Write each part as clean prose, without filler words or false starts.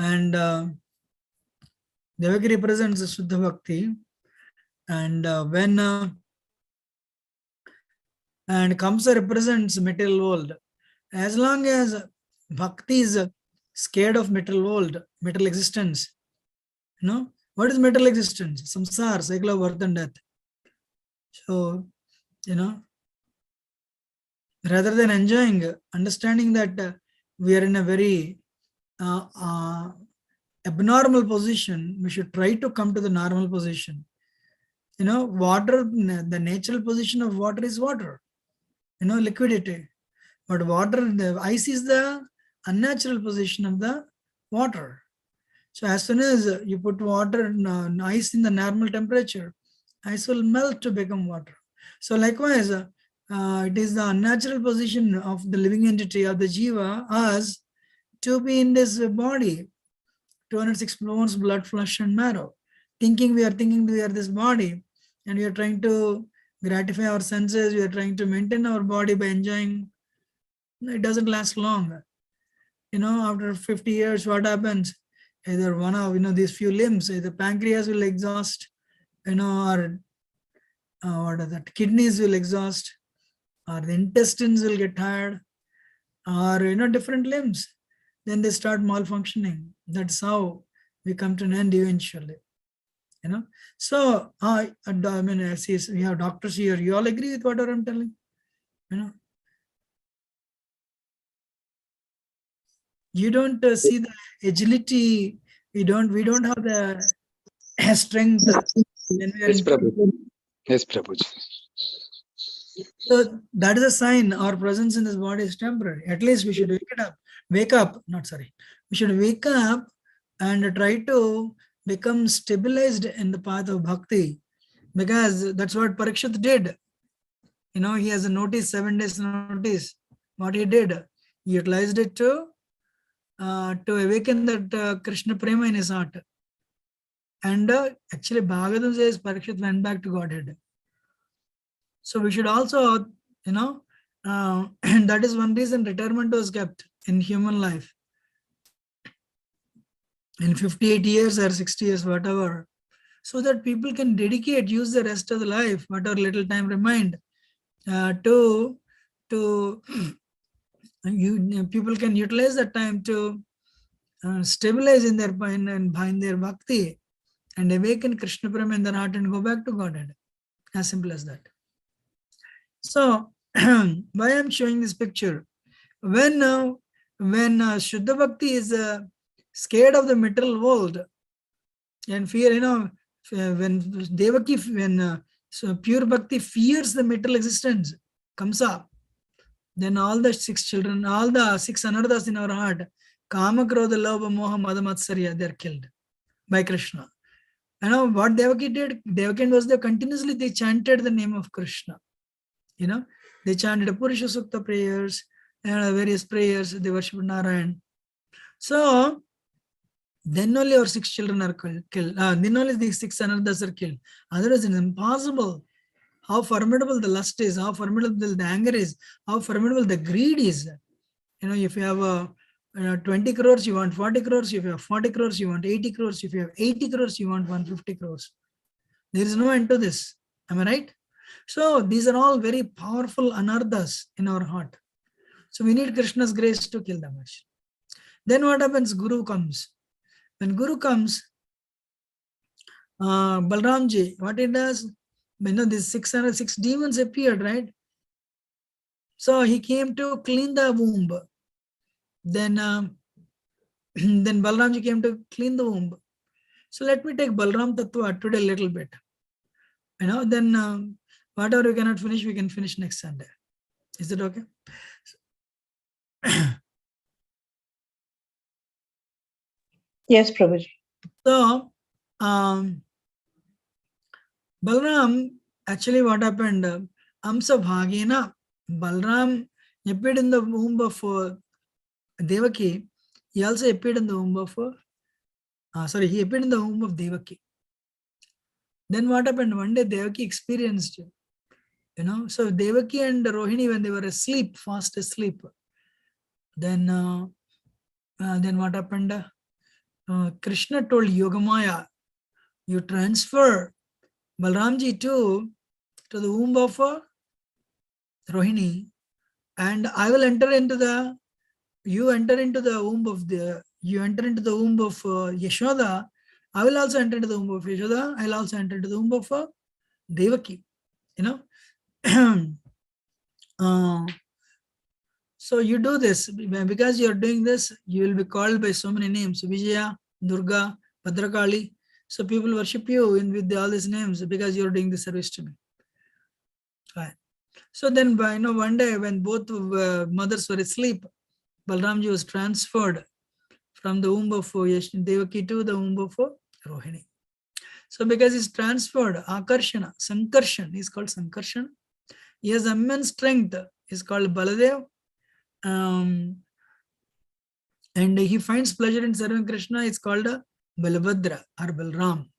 And Devaki represents Shuddha Bhakti. And and Kamsa represents material world. As long as Bhakti is scared of material world, material existence, what is material existence? Samsara, cycle of birth and death. So, rather than enjoying, understanding that we are in a very abnormal position, we should try to come to the normal position. Water, the natural position of water is water, liquidity. But water, the ice is the unnatural position of the water. So as soon as you put water, ice in the normal temperature, ice will melt to become water. So likewise, it is the unnatural position of the living entity of the jiva, us, to be in this body, 206 bones, blood, flesh, and marrow. Thinking we are this body, and we are trying to gratify our senses, we are trying to maintain our body by enjoying. It doesn't last long. After 50 years, what happens? Either one of these few limbs, either pancreas will exhaust, or what are that? Kidneys will exhaust, or the intestines will get tired, or different limbs. Then they start malfunctioning. That's how we come to an end eventually. So I mean, I see we have doctors here. You all agree with whatever I'm telling? You don't see the agility. We don't have the strength. Yes, Prabhu. Yes, Prabhuji. So that is a sign our presence in this body is temporary. At least we should wake up. We should wake up and try to become stabilized in the path of bhakti, because that's what Parikshit did. He has a notice, 7 days notice. What he did, he utilized it to awaken that Krishna prema in his heart. And actually Bhagavatam says Parikshit went back to Godhead. So we should also, and that is one reason retirement was kept in human life. In 58 years or 60 years, whatever, so that people can use the rest of the life, whatever little time remained, people can utilize that time to stabilize in their bhakti and awaken Krishna prema in their heart and go back to Godhead. As simple as that. So why I'm showing this picture? When Shuddha Bhakti is scared of the material world and fear, when Devaki, so pure Bhakti fears the material existence, comes up, then all the 6 children, all the 6 anarthas in our heart, Kama, Krodha, Lobha, Moha, Mada, Matsarya, they're killed by Krishna. What Devaki did? Devaki was there continuously, they chanted the name of Krishna. They chanted Purusha Sukta prayers and various prayers, they worshipped Narayan. So then only our 6 children are killed. Then only these 6 anarthas are killed. Otherwise, it's impossible. How formidable the lust is, how formidable the anger is, how formidable the greed is. If you have 20 crores, you want 40 crores. If you have 40 crores, you want 80 crores. If you have 80 crores, you want 150 crores. There is no end to this. Am I right? So these are all very powerful anarthas in our heart. So we need Krishna's grace to kill them. Then what happens? Guru comes. When Guru comes, Balramji, what he does, these 606 demons appeared, right? So he came to clean the womb. Then Balramji came to clean the womb. So let me take Balram Tattva today a little bit. Then whatever we cannot finish, we can finish next Sunday. Is it okay? Yes, Prabhuji. So Balram, actually what happened, Amsa Bhagena, Balram appeared in the womb of Devaki. He also appeared in the womb of, he appeared in the womb of Devaki. Then what happened? One day Devaki experienced, so Devaki and Rohini, when they were asleep, fast asleep, then what happened? Krishna told Yogamaya, you transfer Balramji to the womb of Rohini, and I will enter into the, you enter into the womb of Yashoda. I will also enter into the womb of Yashoda. I will also enter into the womb of Devaki. So you do this, because you are doing this, you will be called by so many names: Vijaya, Durga, Bhadrakali. So people worship you with all these names because you are doing the service to me. Fine. So then, one day when both mothers were asleep, Balramji was transferred from the womb of Devaki to the womb of Rohini. So because he's transferred, Akarshana, Sankarshan, he's called Sankarshan. He has immense strength, he's called Baladev. And he finds pleasure in serving Krishna, it's called Balabhadra or Balram.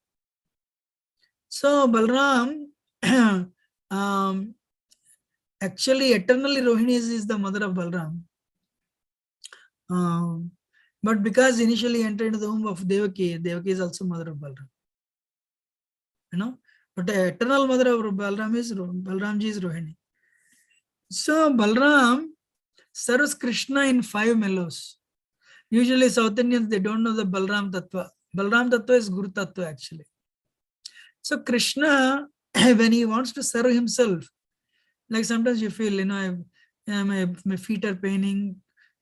So Balram, actually eternally Rohini is the mother of Balram. But because initially entered into the womb of Devaki, Devaki is also mother of Balram. But the eternal mother of Balramji is Rohini. So Balram serves Krishna in 5 mellows. Usually South Indians, they don't know the Balram Tattva. Balram Tattva is Guru Tattva actually. So Krishna, when he wants to serve himself, like sometimes you feel, my feet are paining,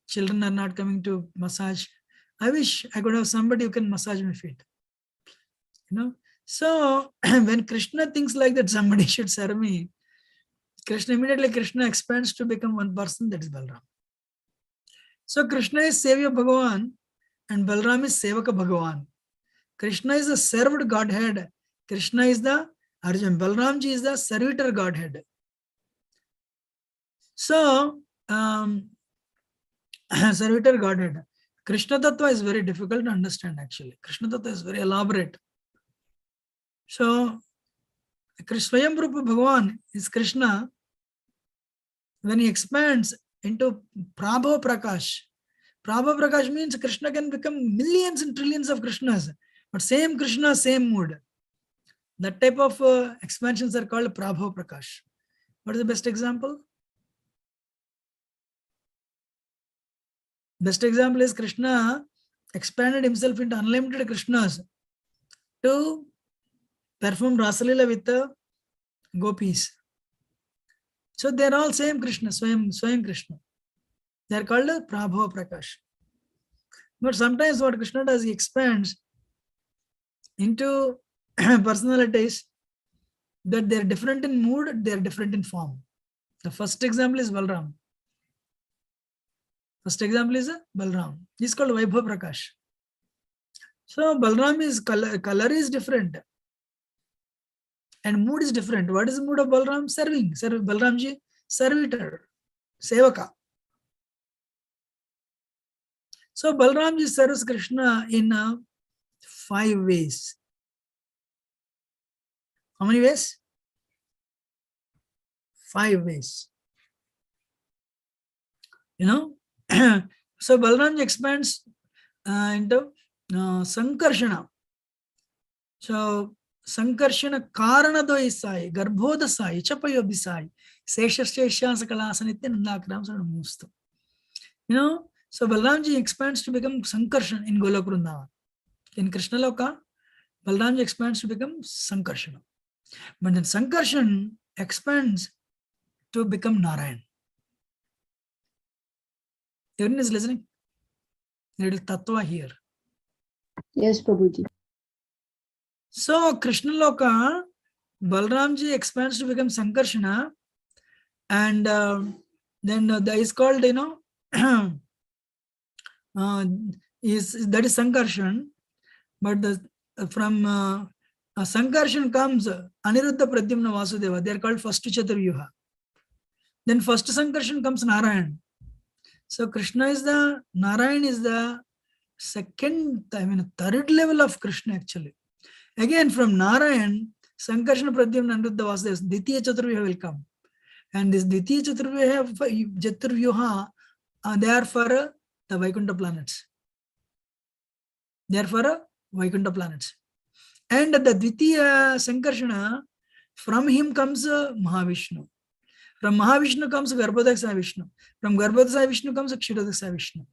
children are not coming to massage. I wish I could have somebody who can massage my feet. So when Krishna thinks like that, somebody should serve me, Krishna expands to become one person, that is Balram. So Krishna is Sevya Bhagavan and Balram is Sevaka Bhagavan. Krishna is the served Godhead. Krishna is the Arjun. Balramji is the servitor Godhead. So, servitor Godhead. Krishna Tattva is very difficult to understand actually. Krishna Tattva is very elaborate. So, Swayam Rupa Bhagavan is Krishna. When he expands into Prabha Prakash. Prabha Prakash means Krishna can become millions and trillions of Krishnas. But same Krishna, same mood. That type of expansions are called Prabha Prakash. What is the best example? Best example is Krishna expanded himself into unlimited Krishnas to perform Rasalila with the gopis. So they are all same Krishna, Swayam Krishna. They are called Prabha Prakash. But sometimes what Krishna does, he expands into personalities that they are different in mood, they are different in form. The first example is Balram. First example is Balram. He is called Vaibhav Prakash. So Balram is color is different. And mood is different. What is the mood of Balram? Serving. Balramji, servitor, sevaka. So Balramji serves Krishna in 5 ways. How many ways? 5 ways. So Balramji expands into Sankarshana. So Sankarshana Karanadoi Sai, Garbhoda Sai, Chapayobi Sai, Seshashesha Sakalasanitte Nandakram Mustu. So Balramji expands to become Sankarshan in Golok Vrindavan. In Krishna Loka, Balramji expands to become Sankarshana. But then Sankarshan expands to become Narayan. Everyone is listening? There is Tattva here. Yes, Prabhuji. So Krishna Loka, Balramji expands to become Sankarshana, and then that is called, that is Sankarshan, but from Sankarshan comes Aniruddha Pradyumna Vasudeva. They are called first Chaturvyuha. Then first Sankarshan comes Narayan. So Krishna is the, Narayan is the second, third level of Krishna actually. Again from Narayan, Sankarshan Pradyumna Aniruddha Vasudeva, Ditiya Chaturvyuha will come. And this Ditiya Chaturvyuha, they are for the Vaikuntha planets. Therefore, Vaikuntha planets. And the Dvitiya Sankarshana, from him comes Mahavishnu. From Mahavishnu comes Garbhodaksa Vishnu. From Garbhodaksa Vishnu comes Kshirodaksa Vishnu.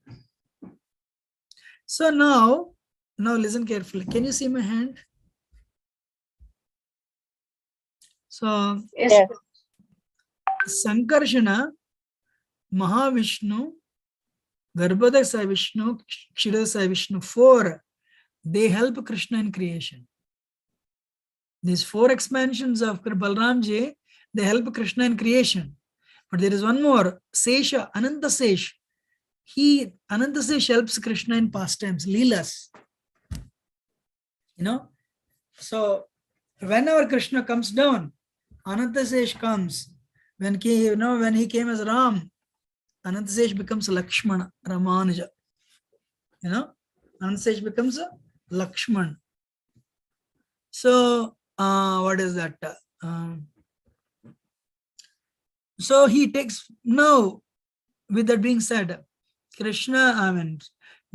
So now listen carefully. Can you see my hand? So Yes. Sankarshana, Mahavishnu, Garbhodaksa Vishnu, Kshirodaksa Vishnu, 4, they help Krishna in creation. These 4 expansions of Balramji, they help Krishna in creation. But there is one more, Sesha, Ananta Sesh. Ananta Sesh helps Krishna in pastimes, Leelas. So whenever Krishna comes down, Ananta Sesh comes. When he came as Ram, Ananta Sesh becomes Lakshmana, Ramanuja. Ananta Sesh becomes Lakshman. So what is that? So he takes, now with that being said,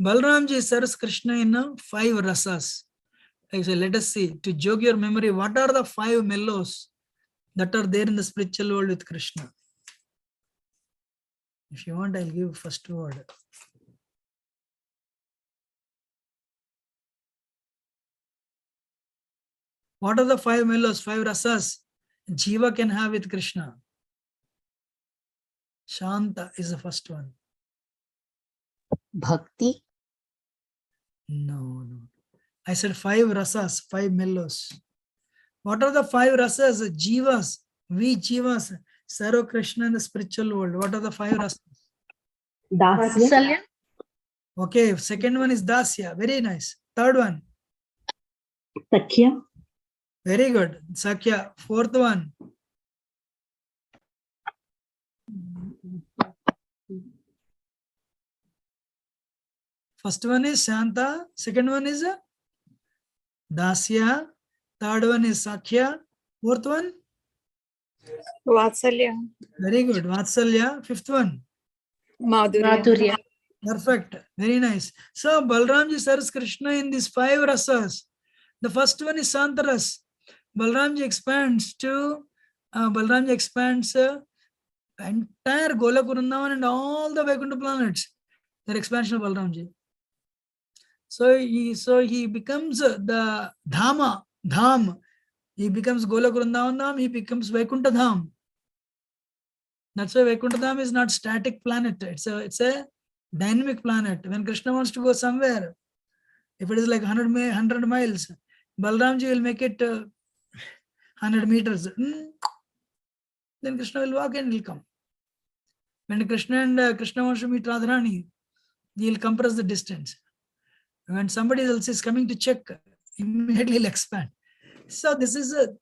Balramji serves Krishna in 5 rasas. So let us see, to jog your memory, what are the 5 mellows that are there in the spiritual world with Krishna? If you want, I'll give first word. What are the 5 mellows, 5 rasas Jiva can have with Krishna? Shanta is the first one. Bhakti. No. I said 5 rasas, 5 mellows. What are the 5 rasas? Jivas, we Jivas serve Krishna in the spiritual world. What are the 5 rasas? Dasya. Okay, second one is Dasya. Very nice. Third one. Sakhya. Very good. Sakhya. Fourth one. First one is Shanta. Second one is Dasya. Third one is Sakhya. Fourth one? Vatsalya. Very good. Vatsalya. Fifth one? Madhurya. Perfect. Very nice. So Balramji serves Krishna in these 5 rasas. The first one is Santaras. Balramji expands entire Golak Vrindavan and all the Vaikuntha planets. Their expansion of Balramji. So he becomes the Dham. He becomes Golak Vrindavan Dham. He becomes Vaikuntha Dham. That's why Vaikuntha Dham is not static planet. It's a dynamic planet. When Krishna wants to go somewhere, if it is like 100 miles, Balramji will make it 100 meters. Then Krishna will walk and will come. When Krishna wants to meet Radharani, he will compress the distance. When somebody else is coming to check, immediately he'll expand. So this is a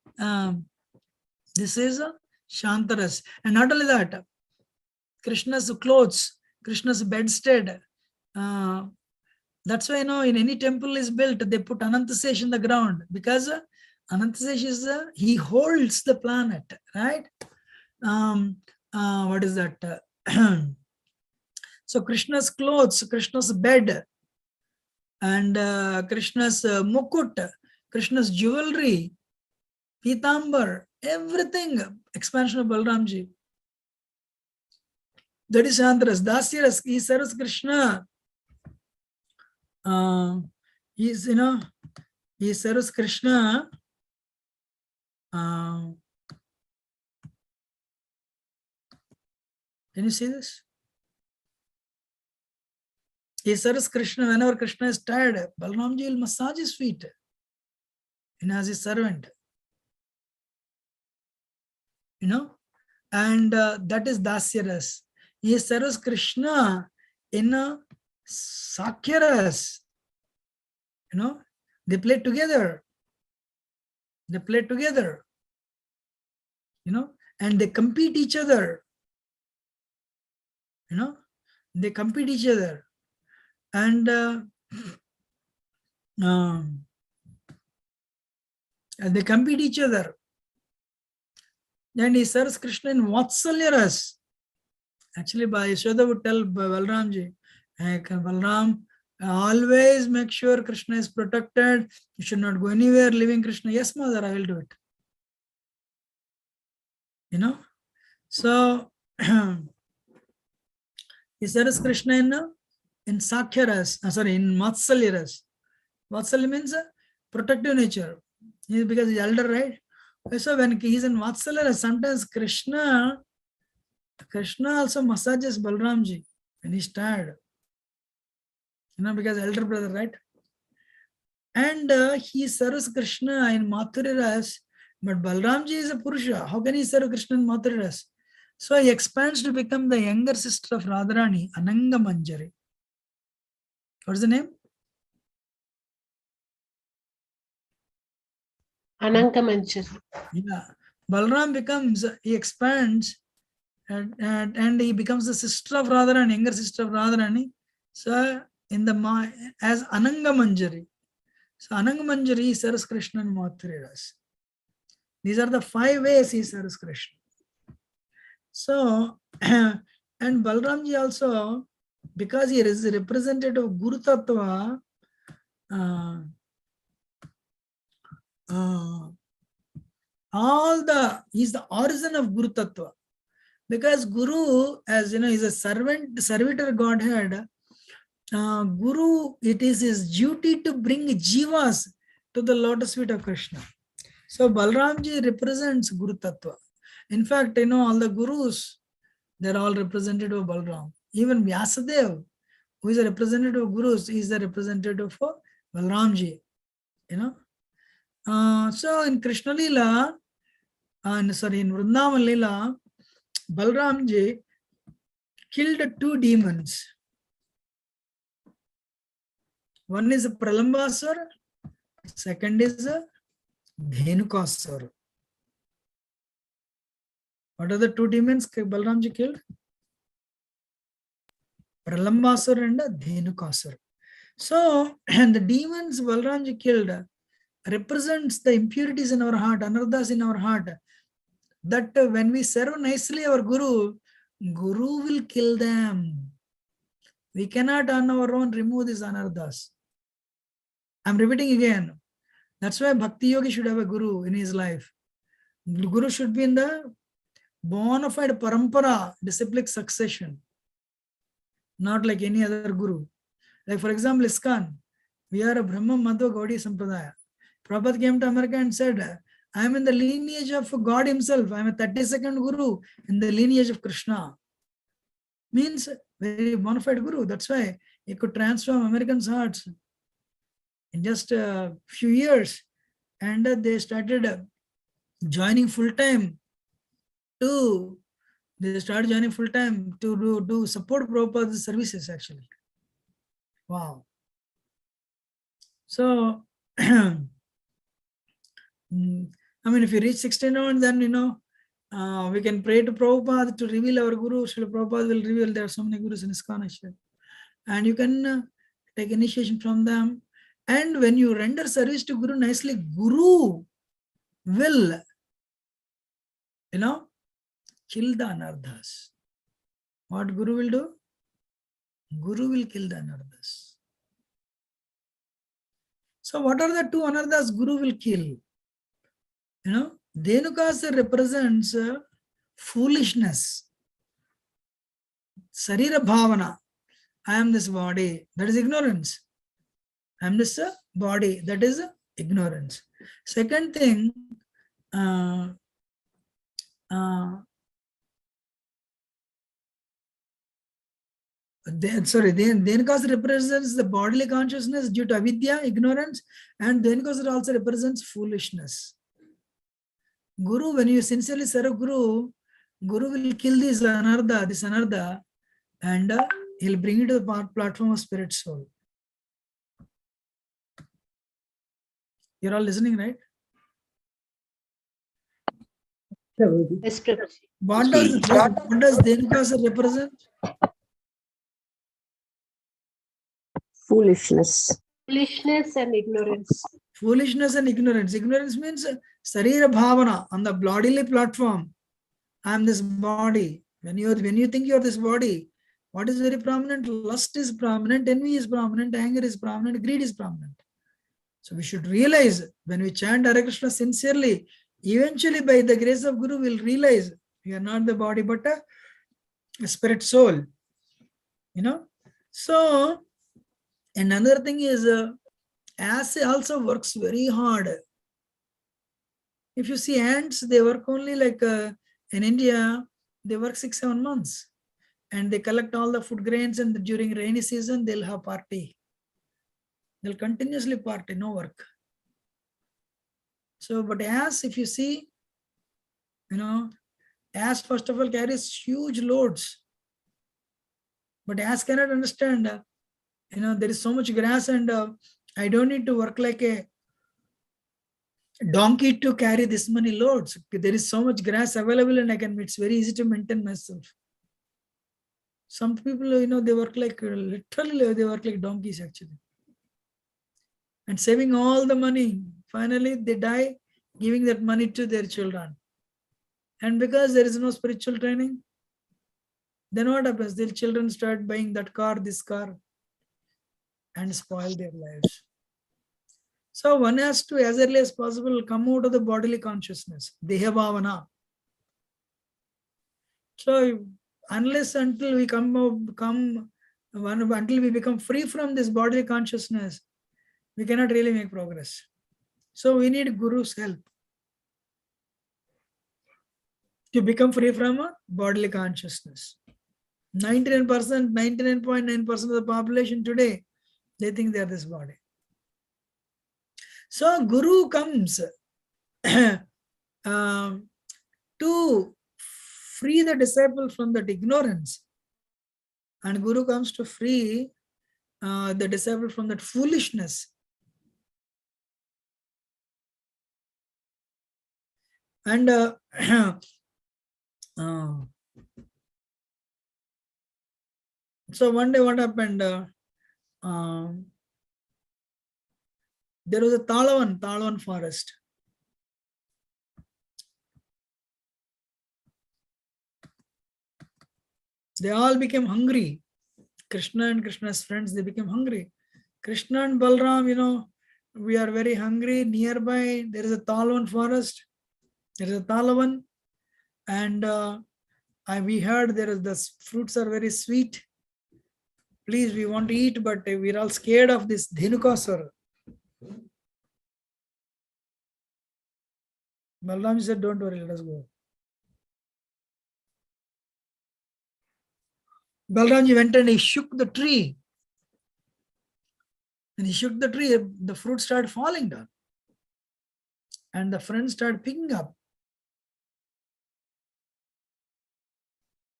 Shantaras. And not only that, Krishna's clothes, Krishna's bedstead. That's why in any temple is built, they put Anantasesh in the ground, because Anantasesh is he holds the planet, right? What is that? So Krishna's clothes, Krishna's bed, and Krishna's mukut, Krishna's jewelry, Pitambar, everything, expansion of Balramji. That is Shantaras. Dasyaras, he serves Krishna. He serves Krishna. Can you see this? He serves Krishna whenever Krishna is tired. Balramji will massage his feet as his servant. And that is Dasyaras. He serves Krishna in a Sakhyaras. They play together. And they compete each other. They compete each other. And they compete each other. Then he serves Krishna in Vatsalyaras. Actually, Yashoda would tell Balramji, hey, Balram, Always make sure Krishna is protected. You should not go anywhere leaving Krishna. Yes, mother, I will do it. You know? So, he serves Krishna in Sakhya ras, in Matsalya ras. Vatsalya means protective nature. Because he's elder, right? So when he's in Vatsalya ras, sometimes Krishna also massages Balramji when he's tired. Because elder brother, right? And he serves Krishna in Madhurya ras, but Balramji is a Purusha. How can he serve Krishna in Madhurya ras? So he expands to become the younger sister of Radharani, Ananga Manjari. What's the name? Ananga Manjari. Yeah. Balram he expands and he becomes the sister of Radharani, younger sister of Radharani. So as Ananga Manjari. So Ananga Manjari serves Krishna in Madhurya ras. These are the 5 ways he serves Krishna. So, and Balramji also, because he is a representative of Guru Tattva, he's the origin of Guru Tattva. Because Guru, as you know, is a servitor Godhead. Guru, it is his duty to bring jivas to the lotus feet of Krishna. So Balramji represents Guru Tattva. In fact, all the gurus, they're all representative of Balram. Even Vyasadeva, who is a representative of gurus, is the representative for Balramji. So in Krishna Leela, in Vrindavan Leela, Balramji killed 2 demons. One is a Pralambasur, second is a Dhenukasur. What are the 2 demons Balramji killed? Pralambasur and Dhenukasur. So, and the demons Balramji killed represents the impurities in our heart, anarthas in our heart. That when we serve nicely our Guru will kill them. We cannot on our own remove these anarthas. I'm repeating again. That's why Bhakti Yogi should have a Guru in his life. The Guru should be in the bona fide parampara, disciplic succession. Not like any other Guru. Like for example, ISKCON. We are a Brahma Madhva Gaudiya Sampradaya. Prabhupada came to America and said, I am in the lineage of God himself. I am a 32nd Guru in the lineage of Krishna. Means very bona fide Guru. That's why he could transform Americans' hearts in just a few years. And they started joining full-time to do support Prabhupada's services actually. Wow. So, I mean, if you reach 69, then, we can pray to Prabhupada to reveal our Guru. Srila Prabhupada will reveal. There are so many Gurus in ISKCON actually. And you can take initiation from them. And when you render service to Guru nicely, Guru will, kill the anarthas. What Guru will do? Guru will kill the anarthas. So what are the 2 anarthas Guru will kill? Dhenukasur represents foolishness. Sarira bhavana. I am this body. That is ignorance. I am this body. That is ignorance. Second thing, Dhenukasur represents the bodily consciousness due to avidya, ignorance, and Dhenukasur also represents foolishness. Guru, when you sincerely serve Guru will kill this anartha, and he'll bring you to the platform of spirit soul. You're all listening, right? Yes, Prabhuji. What does Dhenukasur represent? Foolishness. Foolishness and ignorance. Foolishness and ignorance. Ignorance means sarira bhavana, on the bodily platform. I am this body. When you think you are this body, What is very prominent? Lust is prominent, envy is prominent, anger is prominent, greed is prominent. So we should realize when we chant Hare Krishna sincerely, eventually by the grace of Guru, we'll realize we are not the body but a spirit soul. So, and another thing is, ass also works very hard. If you see ants, they work only like in India, they work 6-7 months. And they collect all the food grains, and during rainy season, they'll have party. They'll continuously party, no work. So, but ants, if you see, ants first of all carries huge loads. But ants cannot understand, there is so much grass and I don't need to work like a donkey to carry this many loads. There is so much grass available and it's very easy to maintain myself. Some people, they work like, literally they work like donkeys actually. And saving all the money. Finally, they die giving that money to their children. And because there is no spiritual training, then what happens? Their children start buying that car, this car, and spoil their lives. So one has to, as early as possible, come out of the bodily consciousness, deha bhavana. So unless until we until we become free from this bodily consciousness, we cannot really make progress. So we need Guru's help to become free from bodily consciousness. 99.9% of the population today, they think they are this body. So Guru comes to free the disciple from that ignorance, and Guru comes to free the disciple from that foolishness. And so one day what happened? There was a Talavan forest. They all became hungry. Krishna and Krishna's friends, they became hungry. Krishna and Balram, we are very hungry. Nearby, there is a Talavan forest. There is a Talavan. And we heard the fruits are very sweet. Please, we want to eat, but we're all scared of this Dhenukasura. Balram said, don't worry, let us go. Balramji went and he shook the tree. And he shook the tree, the fruit started falling down. And the friends started picking up.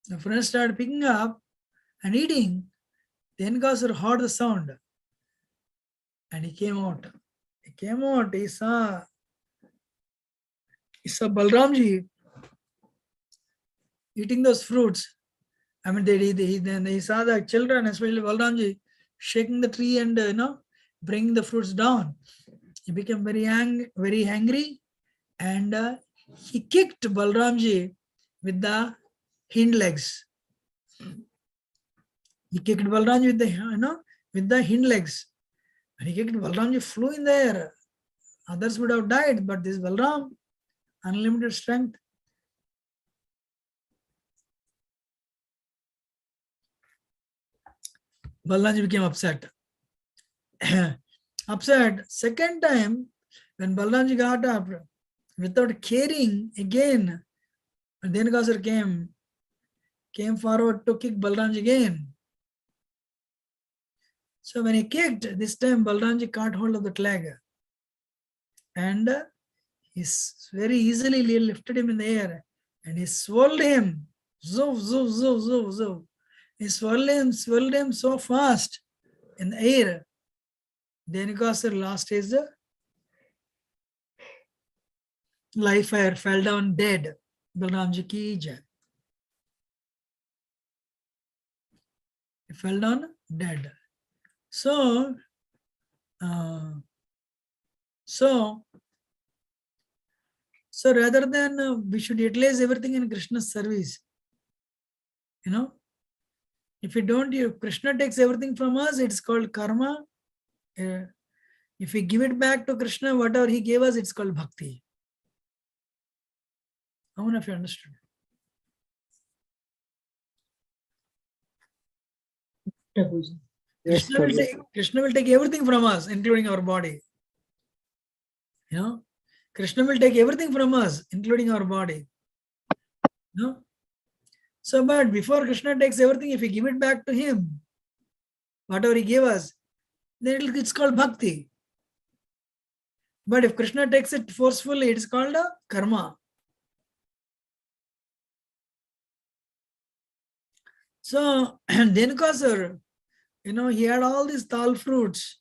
The friends started picking up and eating. Then Kasur heard the sound. And he came out. He saw Balramji eating those fruits. Then he saw the children, especially Balramji, shaking the tree and bringing the fruits down. He became very angry, and he kicked Balramji with the hind legs. He kicked Balramji with the hind legs. When he kicked, Balramji flew in the air. Others would have died, but this Balram, unlimited strength. Balramji became upset. Second time, when Balramji got up, without caring again, Dhenukasura came forward to kick Balramji again. So when he kicked, this time Balramji caught hold of the leg. And he very easily lifted him in the air. And he swirled him. Zoof, zoof, zoof, zoof, zoof. He swirled him so fast in the air. Dhenukasura lost his life fire, fell down dead. Balramji ki jai. He fell down dead. So rather than we should utilize everything in Krishna's service, If you don't, Krishna takes everything from us, it's called karma. If we give it back to Krishna, whatever he gave us, it's called bhakti. How many of you understood? Prabhuji. Yes, Krishna will take everything from us, including our body. Krishna will take everything from us, including our body. So, but before Krishna takes everything, if we give it back to him, whatever he gave us, then it's called bhakti. But if Krishna takes it forcefully, it's called a karma. So, Dhenukasur, he had all these tal fruits.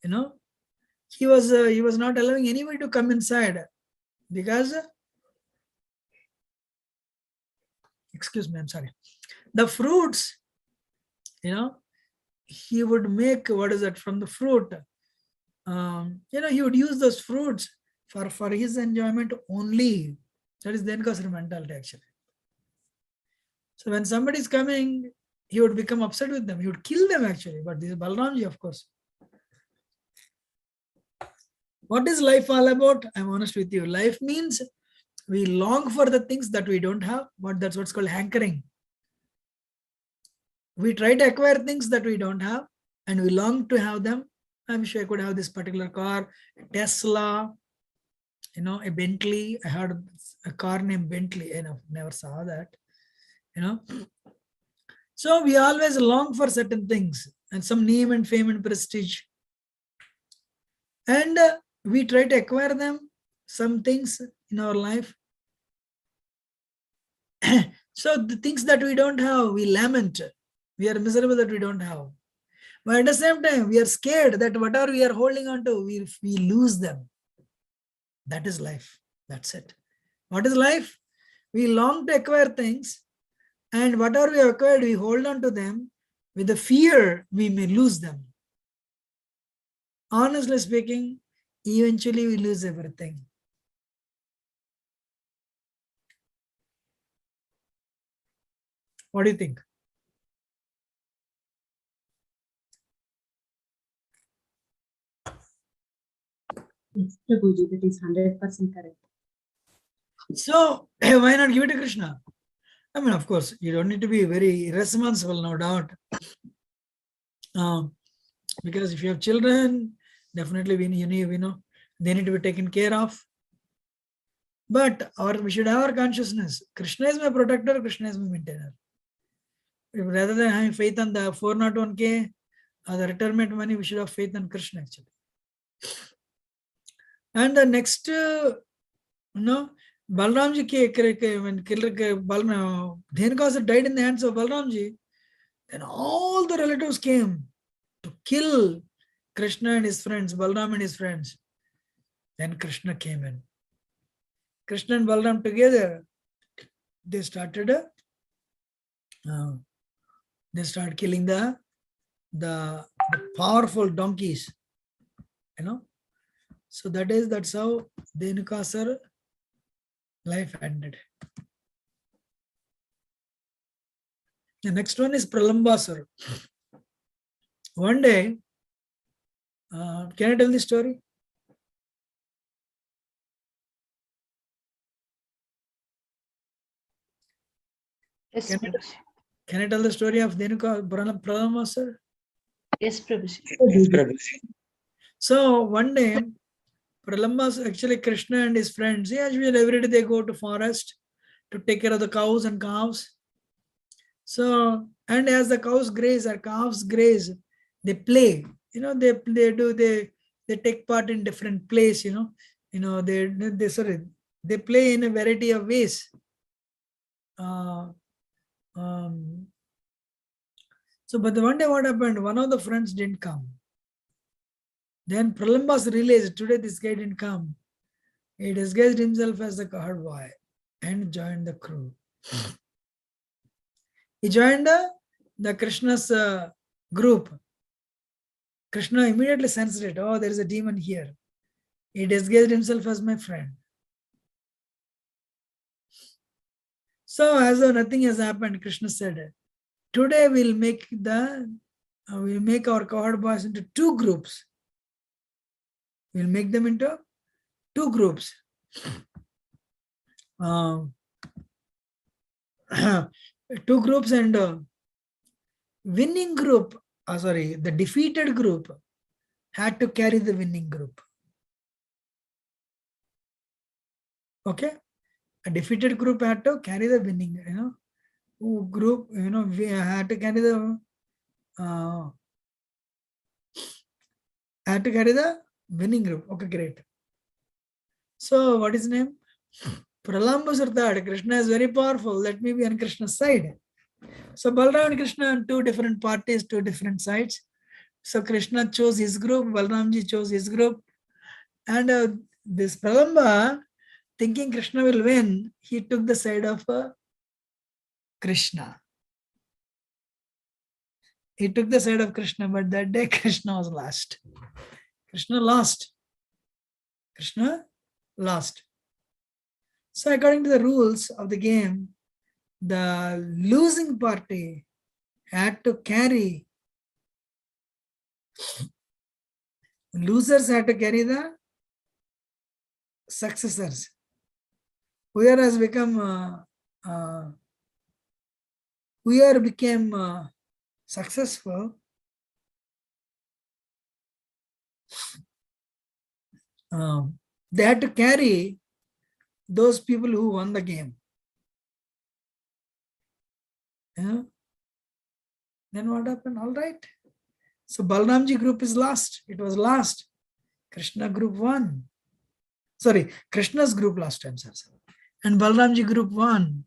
He was not allowing anybody to come inside because, excuse me, I'm sorry. The fruits, he would make, what is that, from the fruit. He would use those fruits for his enjoyment only. That is Dhenukasur mentality actually. So when somebody is coming, he would become upset with them. He would kill them actually. But this is Balramji, of course. What is life all about? I'm honest with you. Life means we long for the things that we don't have, but that's what's called hankering. We try to acquire things that we don't have and we long to have them. I'm sure I could have this particular car, a Tesla, a Bentley. I heard a car named Bentley. I never saw that. So we always long for certain things and some name and fame and prestige. And we try to acquire them, some things in our life. So the things that we don't have, we lament. We are miserable that we don't have. But at the same time, we are scared that whatever we are holding on to, we lose them. That is life. That's it. What is life? We long to acquire things, and whatever we have acquired, we hold on to them with the fear we may lose them. Honestly speaking, eventually we lose everything. What do you think? Yes, Prabhuji, that is 100% correct. So why not give it to Krishna? I mean, of course, you don't need to be very irresponsible, no doubt. Because if you have children, definitely they need to be taken care of. But we should have our consciousness. Krishna is my protector, Krishna is my maintainer. Rather than having faith on the 401k or the retirement money, we should have faith on Krishna actually. And the next, Balramji, when Dhenukasur died in the hands of Balramji, then all the relatives came to kill Krishna and his friends, Balram and his friends. Then Krishna came in. Krishna and Balram together, they started killing the powerful donkeys. So that's how Dhenukasur life ended. The next one is Pralambasur. One day, can I tell the story? Yes, Prabhuji. Can I tell the story of Pralambasur? Yes, Prabhuji. Yes, Prabhuji. So one day, Pralambasur, actually Krishna and his friends, every day they go to forest to take care of the cows and calves. So, and as the cows graze or calves graze, they play. They take part in different plays. They play in a variety of ways. So, but one day what happened? One of the friends didn't come. Then Pralambas realized today this guy didn't come. He disguised himself as the cowherd boy and joined the crew. He joined the Krishna's group. Krishna immediately sensed it. Oh, there is a demon here. He disguised himself as my friend. So as though nothing has happened, Krishna said, Today we'll make our cowherd boys into two groups. We'll make them into two groups. Two groups, and winning group, the defeated group had to carry the winning group. Okay, a defeated group had to carry the winning, group, we had to carry the winning group. Okay, great. So what is his name? Pralambasur thought Krishna is very powerful. Let me be on Krishna's side. So Balram and Krishna on two different parties, two different sides. So Krishna chose his group, Balramji chose his group. And this Pralamba, thinking Krishna will win, he took the side of Krishna. He took the side of Krishna, but that day Krishna was lost. Krishna lost. So according to the rules of the game, the losing party had to carry, losers had to carry the successors. Whoever has become, whoever became successful, they had to carry those people who won the game. Yeah. Then what happened? All right. So Balramji group is lost. It was lost. Krishna group won. Sorry, Krishna's group lost. I'm sorry. And Balramji group won.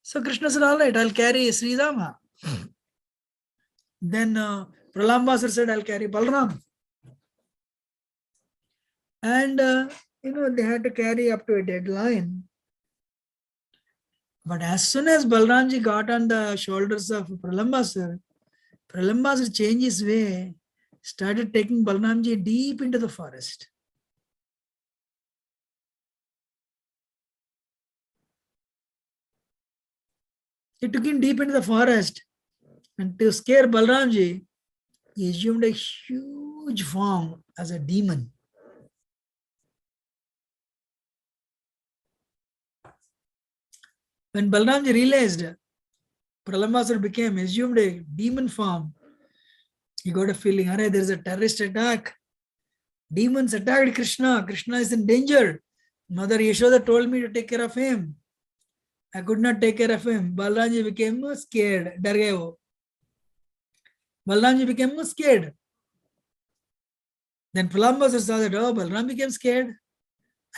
So Krishna said, all right, I'll carry Sri Rama. Then Pralambasur said, I'll carry Balram. And they had to carry up to a deadline. But as soon as Balramji got on the shoulders of Pralambasur, Pralambasur changed his way, started taking Balramji deep into the forest. He took him deep into the forest, and to scare Balramji, he assumed a huge form as a demon. When Balramji realized Pralambasur assumed a demon form, he got a feeling, there is a terrorist attack. Demons attacked Krishna. Krishna is in danger. Mother Yashoda told me to take care of him. I could not take care of him. Balramji became scared. Dar gaye wo. Balramji became scared. Then Pralambasur saw that, Balram became scared.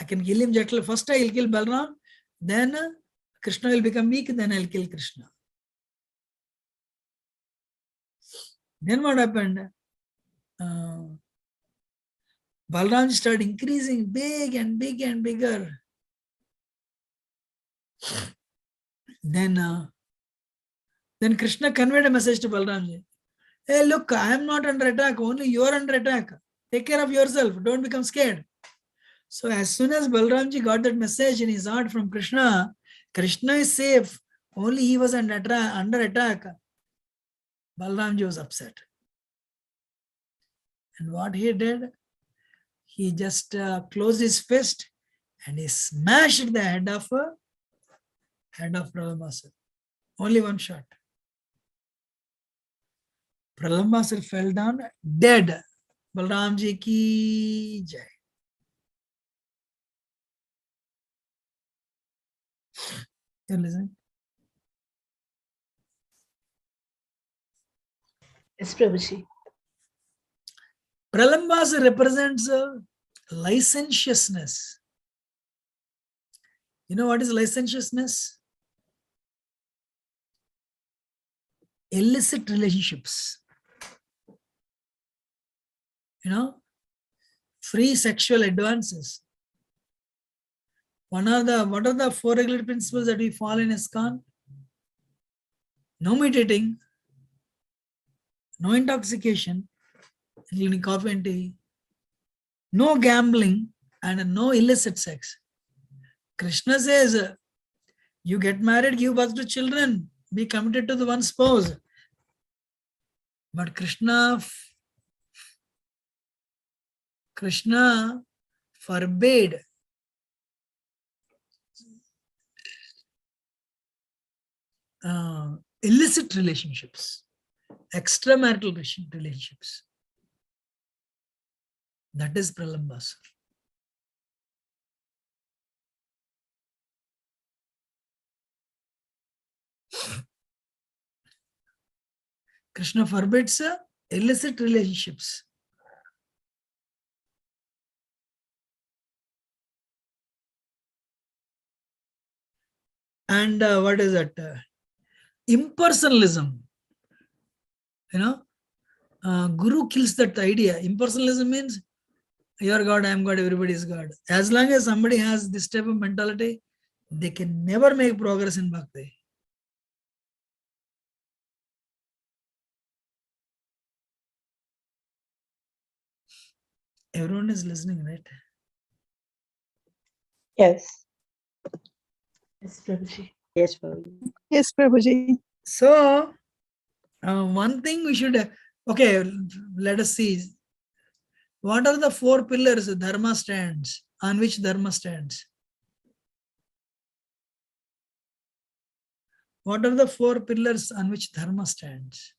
I can kill him gently. First I will kill Balram. Then Krishna will become weak. Then I will kill Krishna. Then what happened? Balram started increasing big and big and bigger. Then Krishna conveyed a message to Balramji. Hey, look, I am not under attack. Only you are under attack. Take care of yourself. Don't become scared. So as soon as Balramji got that message in his heart from Krishna, Krishna is safe. Only he was under attack. Balramji was upset. And what he did, he just closed his fist and he smashed the head of Pralambasur. Only one shot. Pralambasur fell down dead. Balramji ki jai. You're listening? Yes, Prabhuji. Pralambasur represents licentiousness. You know what is licentiousness? Illicit relationships. Free sexual advances. What are the four regular principles that we follow in ISKCON? No meat eating, no intoxication, including coffee and tea, no gambling, and no illicit sex. Krishna says, you get married, give birth to children. be committed to the one spouse. But Krishna forbade illicit relationships, extramarital relationships. That is Pralambasur. Krishna forbids illicit relationships. And what is that? Impersonalism. Guru kills that idea. Impersonalism means you are God, I am God, everybody is God. As long as somebody has this type of mentality, they can never make progress in Bhakti. Everyone is listening, right? Yes. Yes, Prabhuji. Yes, Prabhuji. Yes, Prabhuji. So, one thing we should, okay, let us see. What are the 4 pillars Dharma stands? On which Dharma stands? What are the 4 pillars on which Dharma stands?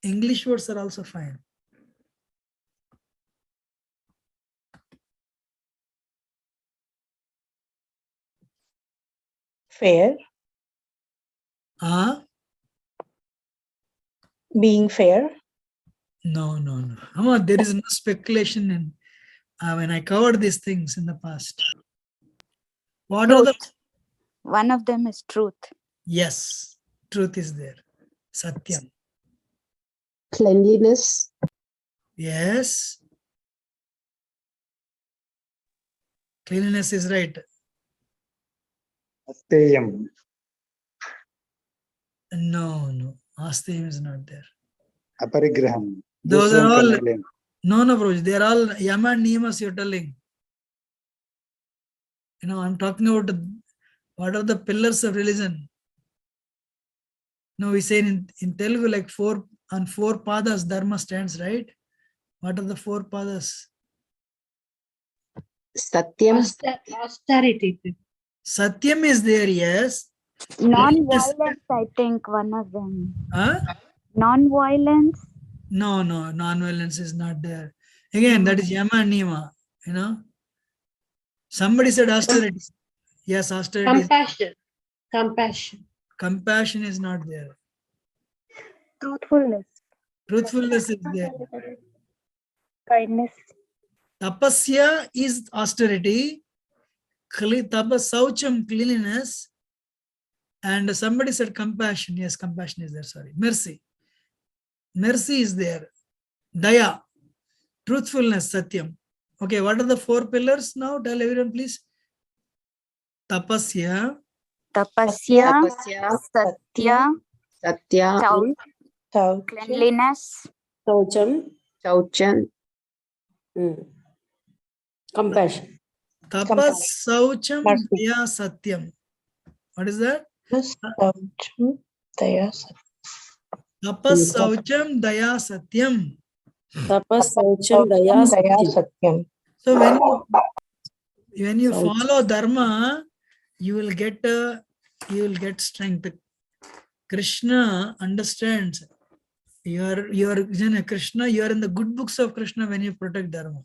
English words are also fine. Fair. Being fair. No. There is no speculation in when I covered these things in the past. What are the? One of them is truth. Yes, truth is there. Satyam. Cleanliness. Yes. Cleanliness is right. Asteyam. No. Asteyam is not there. Aparigraham. Those are all. Controlling. No, Prabhuji. They are all Yama and Niyamas you're telling. I'm talking about what are the pillars of religion. No, we say in Telugu like 4 padas Dharma stands, right? What are the 4 padas? Satyam. Austerity. Satyam is there, yes. Non-violence, I think one of them. Huh? Non-violence. No, non-violence is not there. Again, that is Yama and Niyama. Somebody said austerity. Yes, austerity. Compassion is not there. Truthfulness. Truthfulness is there. Kindness. Tapasya is austerity. Saucham, cleanliness. And somebody said compassion. Yes, compassion is there. Sorry. Mercy. Mercy is there. Daya. Truthfulness, Satyam. Okay, what are the 4 pillars now? Tell everyone, please. Tapasya. Satya. Satya. Cleanliness. Saucham. Compassion. Tapas, Saucham, Daya, Satyam. What is that? Tapas, Saucham, Daya, Satyam. So when you follow Dharma, you will get strength. Krishna understands. Krishna, you are in the good books of Krishna when you protect Dharma.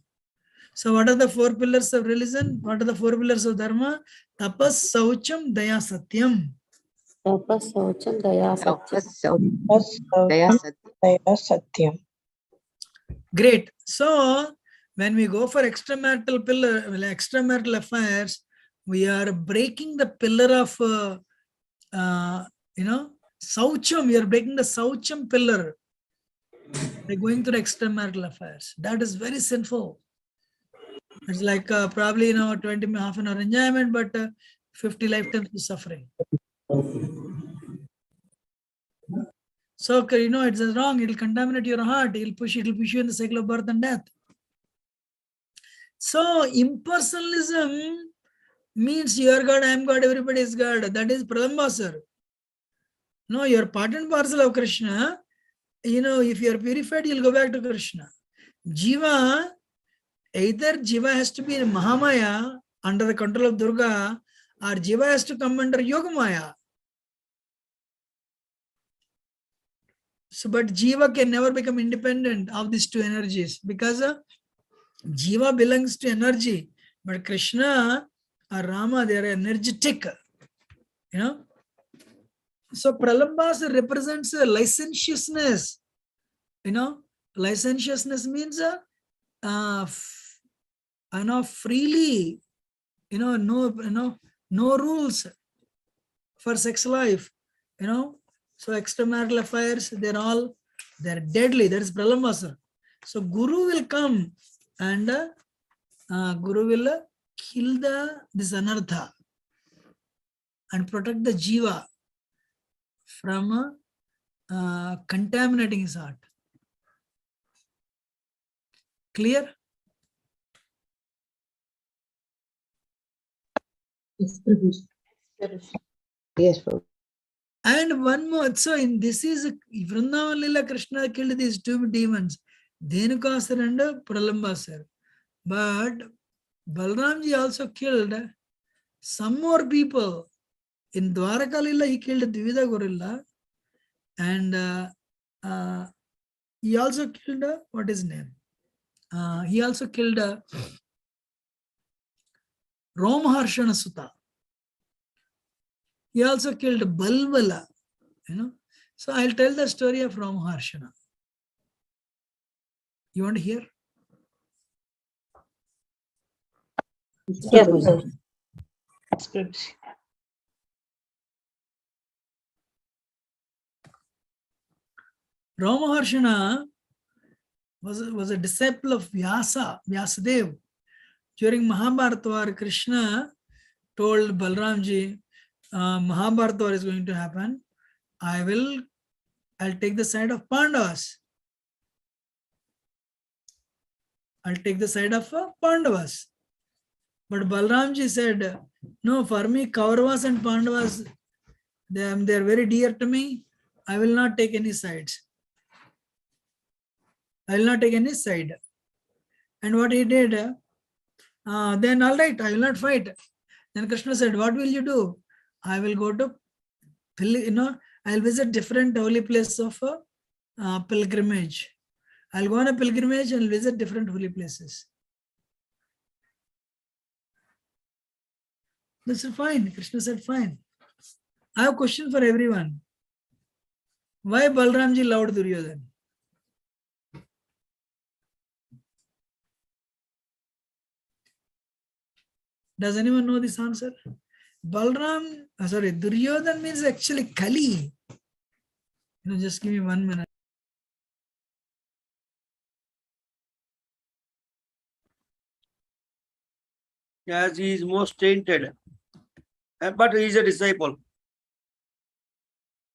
So what are the 4 pillars of religion? What are the 4 pillars of Dharma? Tapas, Saucham, Daya, Satyam. Satyam. Great. So when we go for extramarital affairs, we are breaking the pillar of Saucham. We are breaking the Saucham pillar by going to the extramarital affairs. That is very sinful. It's like probably 20 half an hour enjoyment, but 50 lifetimes of suffering. So it's wrong. It'll contaminate your heart. It'll push you in the cycle of birth and death. So impersonalism means you are God, I am God, everybody is God. That is Pralambasar. No, you are part and parcel of Krishna. If you are purified, you'll go back to Krishna. Jiva, either Jiva has to be in Mahamaya under the control of Durga, or Jiva has to come under Yogamaya. So, but Jiva can never become independent of these two energies because Jiva belongs to energy, but Krishna or Rama, they are energetic. So Pralambas represents licentiousness. Licentiousness means freely, no rules for sex life. So extramarital affairs, they're deadly. That is Pralambasar. So Guru will come and Guru will kill this anartha and protect the jiva from contaminating his heart. Clear? Yes, Prabhuji. Yes, Prabhu. And one more. So in this is Vrindavan Lila, Krishna killed these two demons, Dhenukasar and Pralambasar. But Balramji also killed some more people. In Dwaraka Lila, he killed Dvida Gorilla, and he also killed what is his name? He also killed Romharshana Sutta. He also killed Balvala. So I'll tell the story of Romharshana. You want to hear? Yes, Prabhu. Yes, Prabhuji. Ramaharshana was a disciple of Vyasadev. During Mahabharata War, Krishna told Balramji, Mahabharata War is going to happen. I'll take the side of Pandavas. I'll take the side of Pandavas. But Balramji said, no, for me, Kauravas and Pandavas, they're very dear to me. I will not take any sides. I will not take any side. And what he did, then all right, I will not fight. Then Krishna said, what will you do? I will go to, I'll visit different holy places of pilgrimage. I'll go on a pilgrimage and visit different holy places. That's fine. Krishna said, fine. I have a question for everyone. Why Balramji loved Duryodhana? Does anyone know this answer? Duryodhana means actually Kali. Just give me 1 minute. As he is most tainted, but he is a disciple.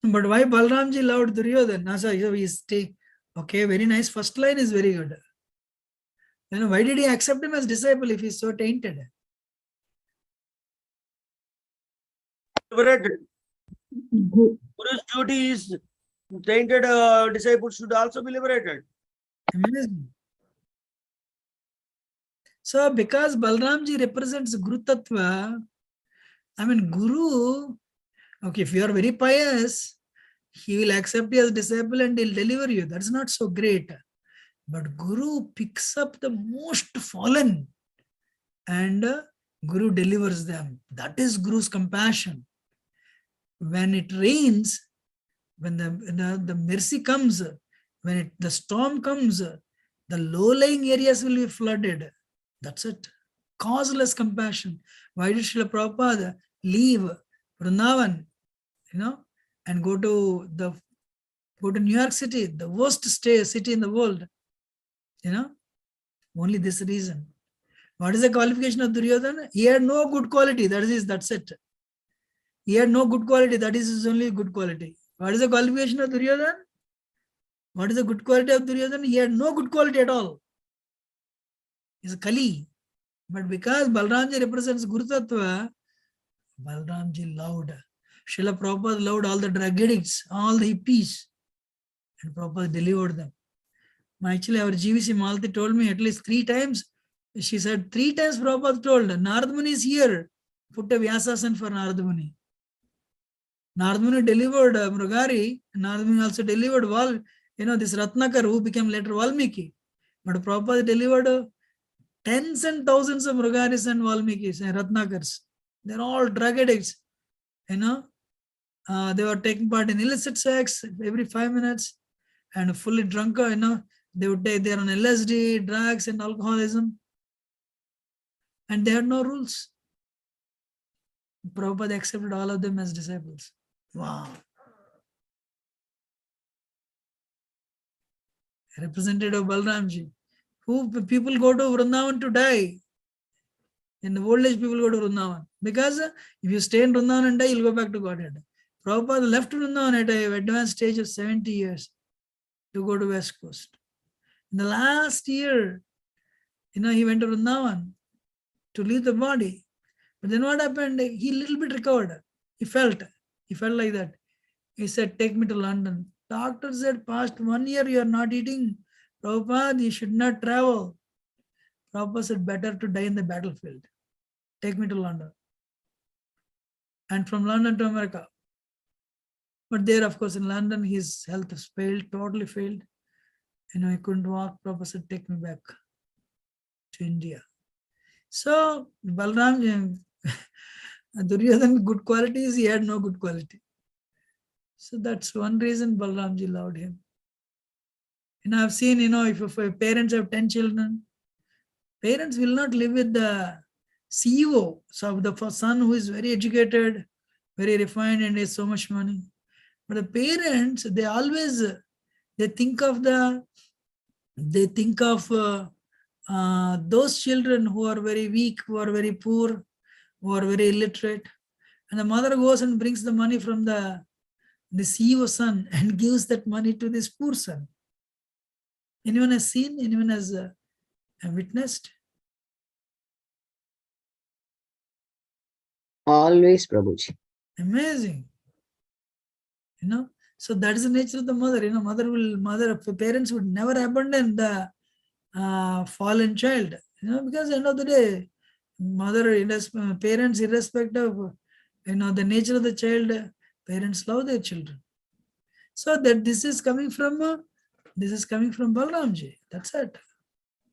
But why Balramji loved Duryodhana? Okay, very nice. First line is very good. Why did he accept him as disciple if he is so tainted? Liberated. Guru's duty is tainted disciples should also be liberated. Amazing. So because Balramji represents Guru Tattva, Guru, okay, if you are very pious, he will accept you as disciple and he'll deliver you. That's not so great. But Guru picks up the most fallen and Guru delivers them. That is Guru's compassion. When it rains, when the mercy comes, when the storm comes, the low-lying areas will be flooded. That's it. Causeless compassion. Why did Srila Prabhupada leave Vrindavan, and go to New York City, the worst city in the world? Only this reason. What is the qualification of Duryodhana? He had no good quality. That's it. He had no good quality. That is his only good quality. What is the qualification of Duryodhana? What is the good quality of Duryodhana? He had no good quality at all. He's a Kali. But because Balramji represents Guru Tattva, Balramji loved. Srila Prabhupada loved all the drug addicts, all the hippies, and Prabhupada delivered them. Actually, our GVC Malti told me at least 3 times. She said 3 times Prabhupada told, Narad Muni is here. Put a Vyasasana for Narad Muni. Narad Muni delivered Mrugari. Narad Muni also delivered this Ratnakar who became later Valmiki. But Prabhupada delivered tens and thousands of Mrugaris and Valmikis and Ratnakars. They're all drug addicts. They were taking part in illicit sex every 5 minutes and fully drunk. They would take, they're on LSD, drugs and alcoholism. And they had no rules. Prabhupada accepted all of them as disciples. Wow. Representative of Balramji. Who people go to Vrindavan to die. In the old age, people go to Vrindavan. Because if you stay in Vrindavan and die, you'll go back to Godhead. Prabhupada left Vrindavan at an advanced stage of 70 years to go to West Coast. In the last year, he went to Vrindavan to leave the body. But then what happened? He little bit recovered. He felt like that. He said, take me to London. Doctor said, past 1 year you are not eating. Prabhupada, you should not travel. Prabhupada said, better to die in the battlefield. Take me to London. And from London to America. But there, of course, in London, his health has failed, totally failed. He couldn't walk. Prabhupada said, take me back to India. So, Balram, Duryodhana good qualities, he had no good quality. So that's one reason Balramji loved him. I've seen, if parents have 10 children, parents will not live with the CEO, so the son who is very educated, very refined and has so much money. But the parents, they think of those children who are very weak, who are very poor, who are very illiterate. And the mother goes and brings the money from the CEO son and gives that money to this poor son. Anyone has seen? Anyone has witnessed? Always, Prabhuji. Amazing. So that is the nature of the mother. Parents would never abandon the fallen child. Because at the end of the day, parents, irrespective of the nature of the child, parents love their children. So that this is coming from Balramji. That's it.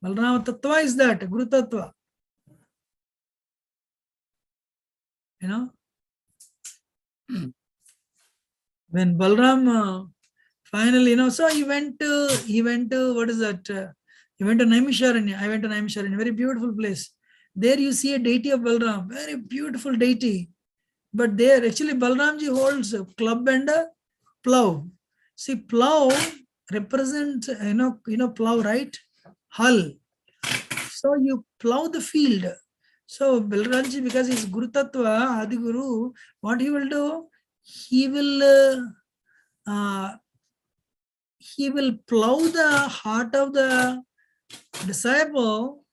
Balram Tattva is that, Guru Tattva. When Balram finally, so he went to what is that? He went to Naimisharanya. I went to Naimisharanya, very beautiful place. There you see a deity of Balram, very beautiful deity. But there actually Balramji holds a club and a plow. See, plow represents, plow, right? Hull. So you plow the field. So Balramji, because he's Guru Tattva, Adi Guru, what he will do? He will plow the heart of the disciple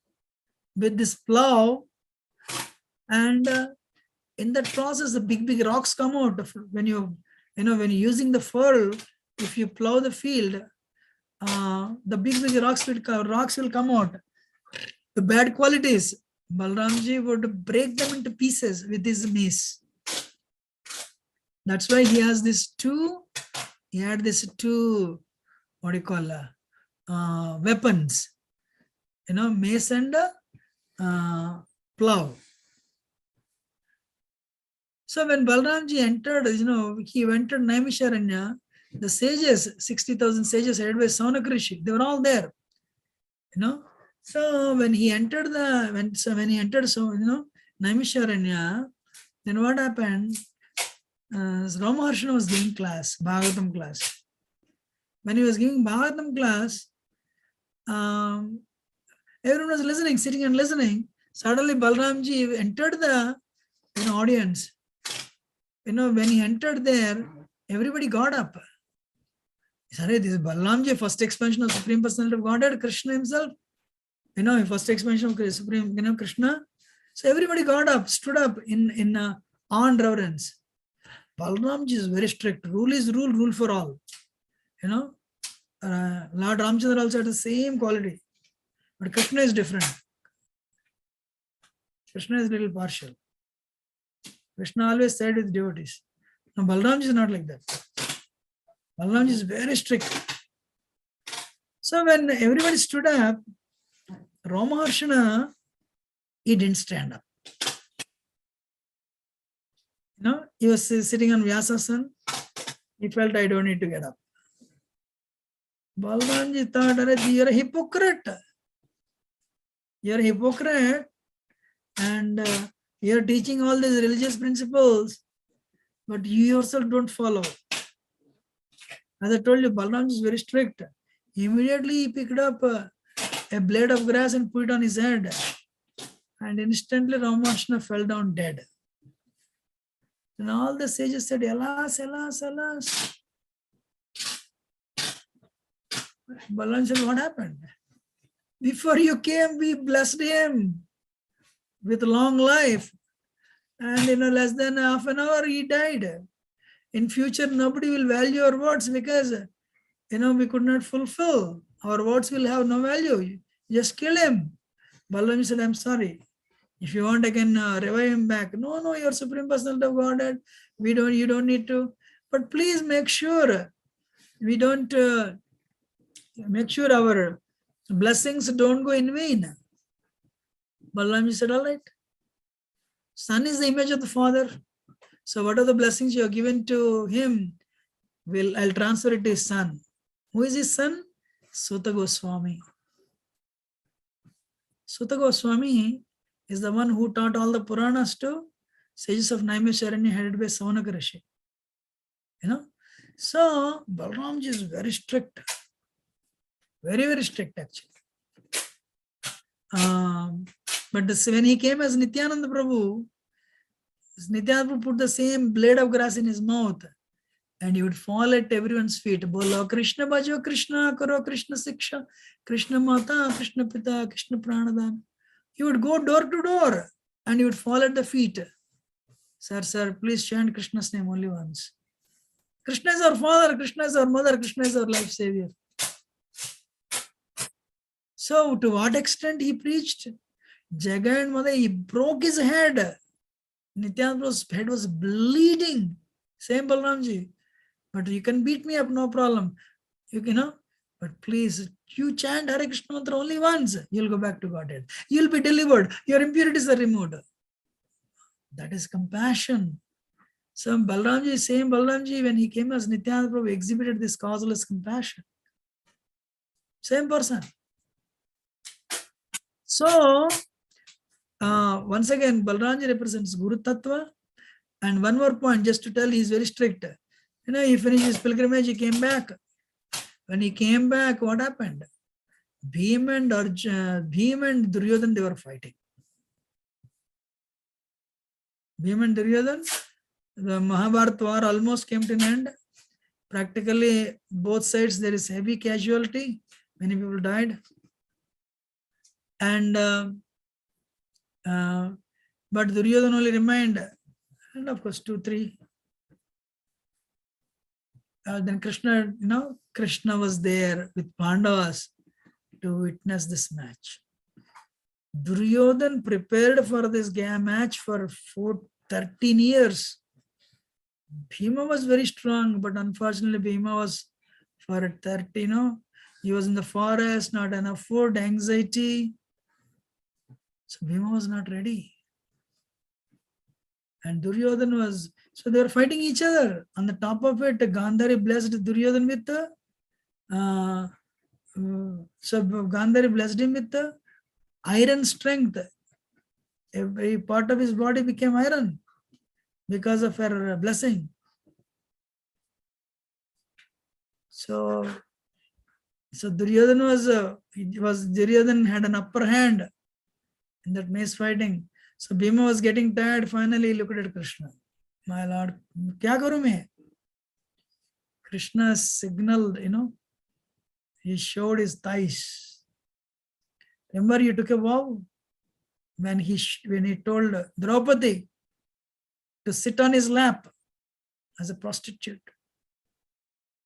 with this plow, and in that process, the big rocks come out. When you're using the furrow, if you plow the field, the big rocks will come out. The bad qualities, Balramji would break them into pieces with his mace. That's why he has these two. He had these two, what do you call, weapons. Mace and plow. So when Balramji entered, he entered Naimisharanya, the sages, 60,000 sages headed by Saunak Rishi, they were all there. So when he entered Naimisharanya, then what happened? Ramaharshan was giving class, Bhagavatam class. When he was giving Bhagavatam class, everyone was listening, sitting and listening. Suddenly Balramji entered the audience. When he entered there, everybody got up. Sorry, this is Balramji, first expansion of Supreme Personality of Godhead, Krishna himself. first expansion of Supreme, Krishna. So everybody got up, stood up in awe and reverence. Balramji is very strict. Rule is rule, rule for all. Lord Ramchandra also had the same quality. But Krishna is different. Krishna is a little partial. Krishna always sided with devotees. Now Balramji is not like that. Balramji is very strict. So when everybody stood up, Ramaharshana, he didn't stand up. He was sitting on Vyasasana. He felt, I don't need to get up. Balramji thought, you're a hypocrite. You're a hypocrite and you're teaching all these religious principles, but you yourself don't follow. As I told you, Balramji is very strict. Immediately he picked up a blade of grass and put it on his head. And instantly Ramakrishna fell down dead. And all the sages said, alas, alas, alas. Balram said, what happened? Before you came, we blessed him with long life. And less than half an hour, he died. In future, nobody will value our words because, we could not fulfill. Our words will have no value. Just kill him. Balram said, I'm sorry. If you want, I can revive him back. No, you're Supreme Personality of Godhead. You don't need to. But please make sure we don't, make sure our blessings don't go in vain. Balramji said, all right. Son is the image of the Father. So what are the blessings you have given to him? I'll transfer it to his son. Who is his son? Suta Goswami. Suta Goswami is the one who taught all the Puranas to sages of Naimisharanya headed by Saunaka Rishi. So Balramji is very strict. Very, very strict actually. But when he came as Nityananda Prabhu put the same blade of grass in his mouth and he would fall at everyone's feet. Bolo Krishna Bhajo Krishna Karo Krishna Siksha Krishna Mata Krishna Pita Krishna Pranadan. He would go door to door and he would fall at the feet. Sir, please chant Krishna's name only once. Krishna is our father, Krishna is our mother, Krishna is our life savior. So to what extent he preached? Jaga and Mother, he broke his head. Nityananda's head was bleeding. Same Balramji. But you can beat me up, no problem. But please, you chant Hare Krishna mantra only once. You'll go back to Godhead. You'll be delivered. Your impurities are removed. That is compassion. So Balramji, same Balramji, when he came as Nityananda Prabhu, exhibited this causeless compassion. Same person. So, once again, Balramji represents Guru Tattva. And one more point, just to tell, he is very strict. He finished his pilgrimage, he came back. When he came back, what happened? Bhima and Duryodhana, they were fighting. Bhima and Duryodhana, the Mahabharata war almost came to an end. Practically, both sides, there is heavy casualty. Many people died. And but Duryodhana only remained, and of course 2, 3. Then Krishna, Krishna was there with Pandavas to witness this match. Duryodhana prepared for this match for 13 years. Bhima was very strong, but unfortunately Bhima was for 30, he was in the forest, not enough food, anxiety. So Bhima was not ready. And Duryodhana was, so they were fighting each other. On the top of it, Gandhari blessed Duryodhana with the, so Gandhari blessed him with the iron strength. Every part of his body became iron because of her blessing. So Duryodhana Duryodhana had an upper hand in that mace fighting. So Bhima was getting tired. Finally, he looked at Krishna. My Lord, kya karu main? Krishna signaled, he showed his thighs. Remember, you took a vow when he told Draupadi to sit on his lap as a prostitute.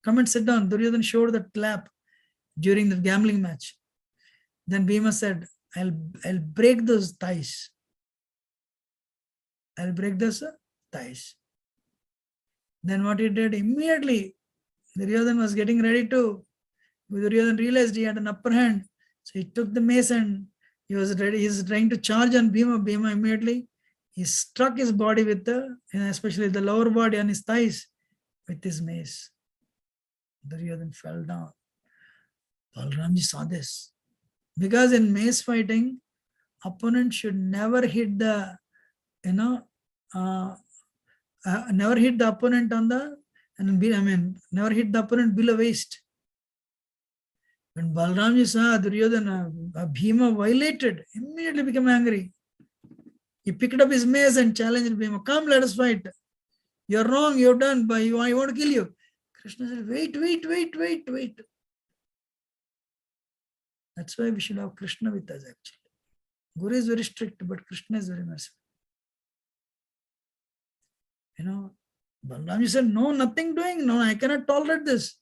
Come and sit down. Duryodhana showed that lap during the gambling match. Then Bhima said, I'll break those ties. I'll break those ties. Then what he did, immediately, Duryodhana was getting ready to. Duryodhana realized he had an upper hand. So he took the mace and he was ready. He's trying to charge on Bhima. Bhima immediately, he struck his body with especially the lower body on his thighs with his mace. Duryodhana fell down. Balramji saw this. Because in mace fighting, opponent should never hit the, never hit the opponent on the, never hit the opponent below waist. When Balramji saw Duryodhana, Bhima violated, immediately became angry. He picked up his mace and challenged Bhima, come, let us fight. You're wrong, you're done, but I want to kill you. Krishna said, wait. That's why we should have Krishna with us actually. Guru is very strict, but Krishna is very merciful. Balramji said, no, nothing doing. No, I cannot tolerate this.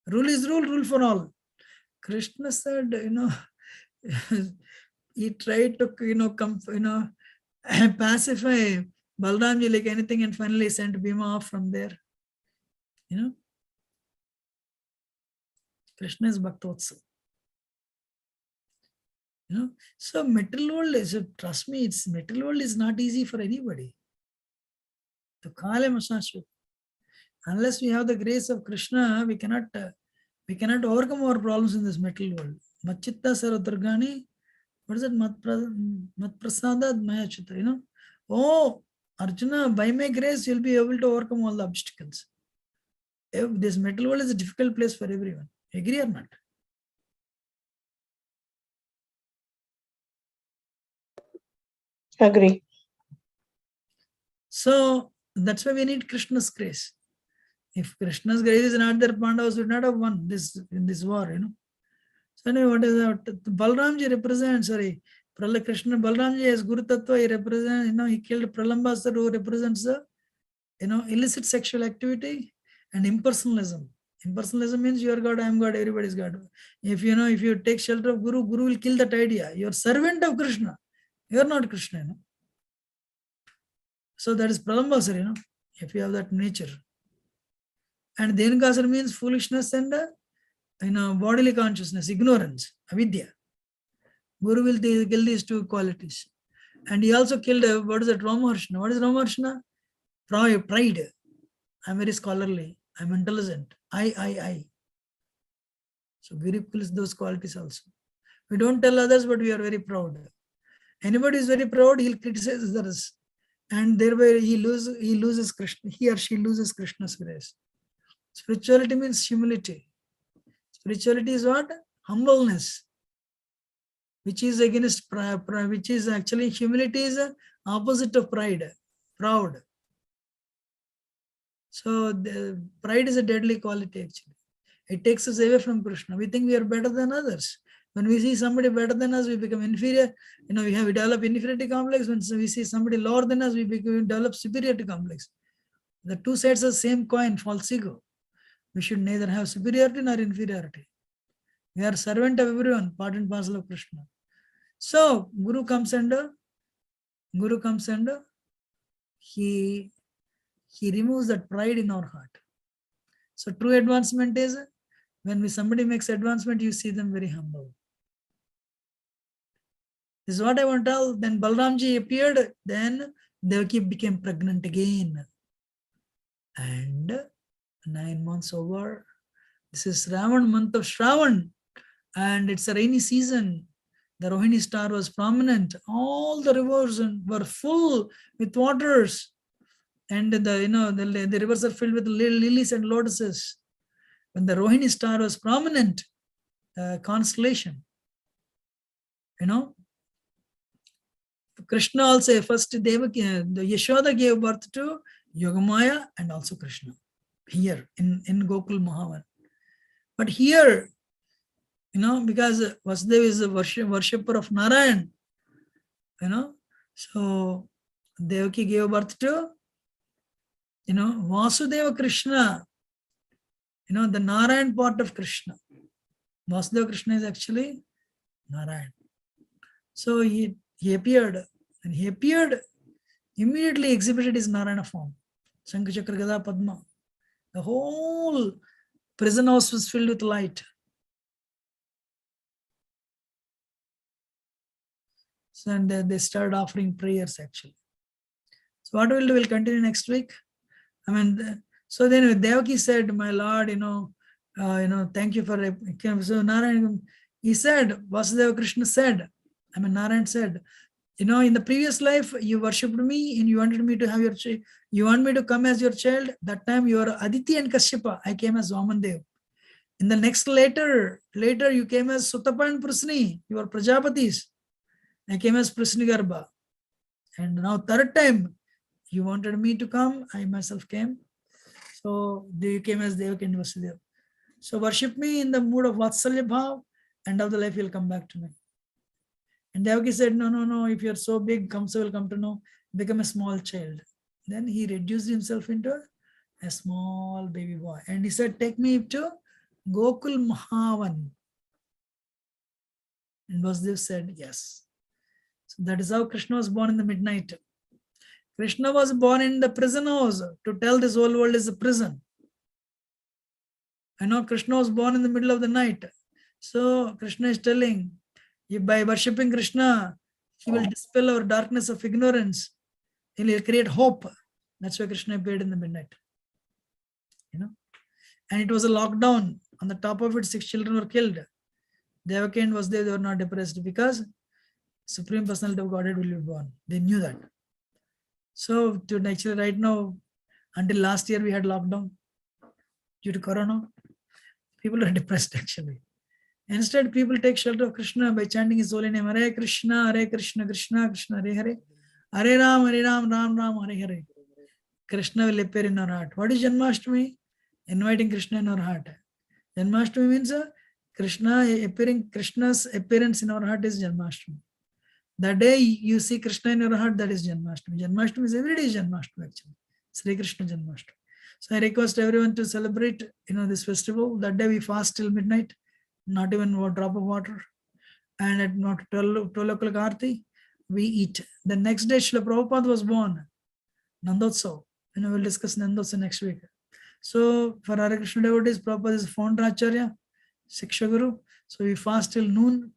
Rule is rule, rule for all. Krishna said, he tried to, pacify Balramji like anything and finally sent Bhima off from there. Krishna is Bhaktotsav. So material world is, trust me, material world is not easy for anybody. Unless we have the grace of Krishna, we cannot overcome our problems in this material world. Machitta Saradurgani, what is it? Mat Prasada Mayachitta, Oh, Arjuna, by my grace, you'll be able to overcome all the obstacles. This material world is a difficult place for everyone. Agree or not? Agree. So that's why we need Krishna's grace. If Krishna's grace is not there, Pandavas would not have won in this war, So anyway, what is that? Balramji represents, Krishna Balramji as Guru Tattva, he represents, he killed Pralambasar, who represents the, illicit sexual activity and impersonalism. Impersonalism means you are God, I am God, everybody is God. If you take shelter of Guru, Guru will kill that idea. You are servant of Krishna. You are not Krishna, So that is Pralambasar, if you have that nature. And Denkasar means foolishness and bodily consciousness, ignorance, avidya. Guru will kill these two qualities. And he also killed, what is it, Ramaharshana? What is Ramaharshana? Pride. I'm very scholarly. I'm intelligent. I. So Guru kills those qualities also. We don't tell others, but we are very proud. Anybody is very proud, he'll criticize others. And thereby he loses Krishna. He or she loses Krishna's grace. Spirituality means humility. Spirituality is what? Humbleness. Which is against pride, which is actually humility is the opposite of pride. Proud. So the pride is a deadly quality actually. It takes us away from Krishna. We think we are better than others. When we see somebody better than us, we become inferior. We develop inferiority complex. When we see somebody lower than us, we develop superiority complex. The two sides of the same coin, false ego. We should neither have superiority nor inferiority. We are servant of everyone, part and parcel of Krishna. So Guru comes and he removes that pride in our heart. So true advancement is when somebody makes advancement, you see them very humble. This is what I want to tell. Then Balramji appeared, then Devaki became pregnant again. And 9 months over. This is Shravan, month of Shravan. And it's a rainy season. The Rohini star was prominent. All the rivers were full with waters. And the rivers are filled with lilies and lotuses. When the Rohini star was prominent, constellation, Krishna also, first Devaki, the Yashoda gave birth to Yogamaya and also Krishna here in Gokul Mahavan. But here, because Vasudeva is a worshipper of Narayan, so Devaki gave birth to, Vasudeva Krishna, the Narayan part of Krishna. Vasudeva Krishna is actually Narayan. So he appeared, and he appeared, immediately exhibited his Narayana form. Shankha Chakra Gada Padma. The whole prison house was filled with light. So, and they started offering prayers actually. So what we'll do, we'll continue next week. So then Devaki said, my Lord, thank you for, so Narayan, he said, Vasudeva Krishna said, Narayan said, in the previous life, you worshipped me and you wanted me to have your child. You want me to come as your child. That time you are Aditi and Kashyapa. I came as Vamandev. In the next later you came as Sutapa and Prasni. You are Prajapatis. I came as Prasnigarbha. And now third time, you wanted me to come. I myself came. So you came as Devaki and Vasudeva. So worship me in the mood of Vatsalya Bhav. End of the life, you'll come back to me. And Devaki said, no, if you're so big, Kamsa will come to know, become a small child. Then he reduced himself into a small baby boy. And he said, take me to Gokul Mahavan. And Vasudeva said, yes. So that is how Krishna was born in the midnight. Krishna was born in the prison house to tell this whole world is a prison. Krishna was born in the middle of the night. So Krishna is telling, by worshipping Krishna, he will dispel our darkness of ignorance. He will create hope. That's why Krishna appeared in the midnight. And it was a lockdown. On the top of it, 6 children were killed. Devaki and Vasudeva, they were not depressed because Supreme Personality of Godhead will be born. They knew that. So actually right now, until last year we had lockdown due to Corona. People are depressed actually. Instead, people take shelter of Krishna by chanting his holy name. Hare Krishna, Krishna Krishna, Hare Hare. Hare Ram, Ram Ram, Hare Hare. Krishna will appear in our heart. What is Janmashtami? Inviting Krishna in our heart. Janmashtami means Krishna's appearance in our heart is Janmashtami. The day you see Krishna in your heart, that is Janmashtami. Janmashtami is every day is Janmashtami actually. Sri Krishna Janmashtami. So I request everyone to celebrate, this festival. That day we fast till midnight, not even one drop of water. And at 12 o'clock Aarti, we eat. The next day, Srila Prabhupada was born. Nandotsav. We'll discuss Nandotsav next week. So for Hare Krishna devotees, Prabhupada is founder Acharya, Shiksha Guru. So we fast till noon.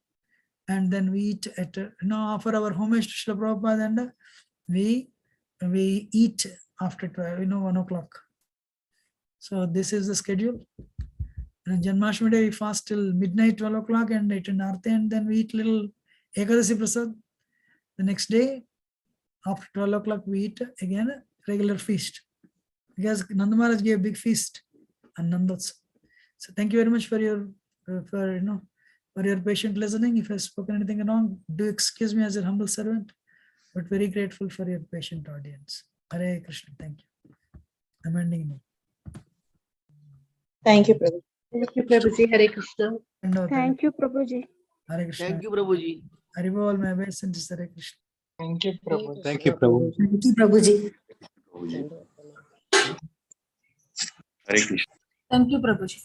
And then we eat at, offer our homage to Srila Prabhupada, and we eat after 12, 1 o'clock. So this is the schedule. And Janmashtami day we fast till midnight, 12 o'clock, and eat an Aarti, and then we eat little Ekadasi Prasad. The next day, after 12 o'clock, we eat again a regular feast. Because Nanda Maharaj gave a big feast on Nandotsav. So thank you very much for your patient listening. If I've spoken anything wrong, do excuse me as your humble servant, but very grateful for your patient audience. Hare Krishna. Thank you. I'm ending now. Thank you, Prabhu. Thank you, Prabhuji. Hare Krishna. Thank you, Prabhuji. Hare Krishna. Thank you, Prabhuji. Haribol, my obeisances, Hare Krishna. Thank you, Prabhu. Thank you, Prabhu. Thank you, Prabhuji. Hare Krishna. Thank you, Prabhuji.